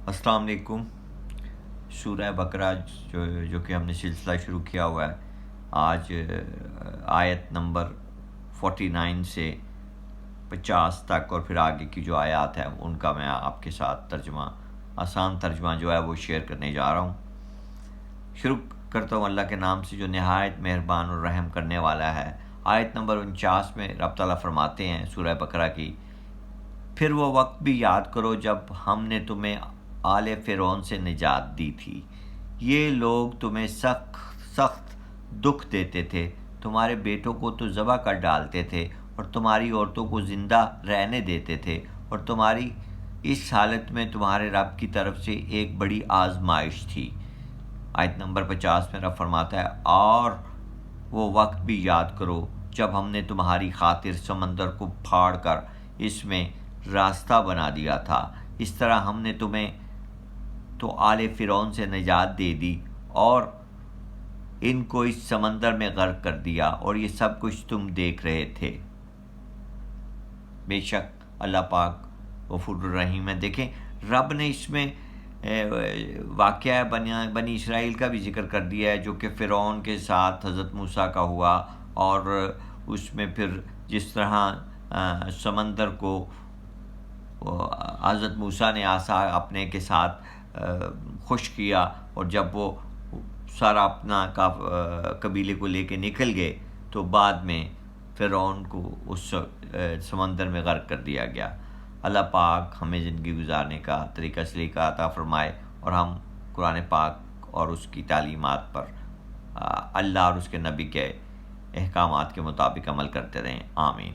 السلام علیکم۔ سورہ بقرہ جو کہ ہم نے سلسلہ شروع کیا ہوا ہے، آج آیت نمبر 49 سے 50 تک اور پھر آگے کی جو آیات ہیں ان کا میں آپ کے ساتھ آسان ترجمہ جو ہے وہ شیئر کرنے جا رہا ہوں۔ شروع کرتا ہوں اللہ کے نام سے جو نہایت مہربان اور رحم کرنے والا ہے۔ آیت نمبر 49 میں رب تعالیٰ فرماتے ہیں سورہ بقرہ کی، پھر وہ وقت بھی یاد کرو جب ہم نے تمہیں آل فرعون سے نجات دی تھی۔ یہ لوگ تمہیں سخت سخت دکھ دیتے تھے، تمہارے بیٹوں کو تو ذبح کر ڈالتے تھے اور تمہاری عورتوں کو زندہ رہنے دیتے تھے، اور تمہاری اس حالت میں تمہارے رب کی طرف سے ایک بڑی آزمائش تھی۔ آیت نمبر 50 میں رب فرماتا ہے، اور وہ وقت بھی یاد کرو جب ہم نے تمہاری خاطر سمندر کو پھاڑ کر اس میں راستہ بنا دیا تھا۔ اس طرح ہم نے تمہیں تو آل فرعون سے نجات دے دی اور ان کو اس سمندر میں غرق کر دیا، اور یہ سب کچھ تم دیکھ رہے تھے۔ بے شک اللہ پاک غفور الرحیم ہے۔ دیکھیں رب نے اس میں واقعہ بنی اسرائیل کا بھی ذکر کر دیا ہے، جو کہ فرعون کے ساتھ حضرت موسیٰ کا ہوا، اور اس میں پھر جس طرح سمندر کو حضرت موسیٰ نے عصا اپنے کے ساتھ خشک کیا، اور جب وہ سارا اپنا قبیلے کو لے کے نکل گئے تو بعد میں فرعون کو اس سمندر میں غرق کر دیا گیا۔ اللہ پاک ہمیں زندگی گزارنے کا طریقہ سلیقہ عطا فرمائے، اور ہم قرآن پاک اور اس کی تعلیمات پر اللہ اور اس کے نبی کے احکامات کے مطابق عمل کرتے رہیں۔ آمین۔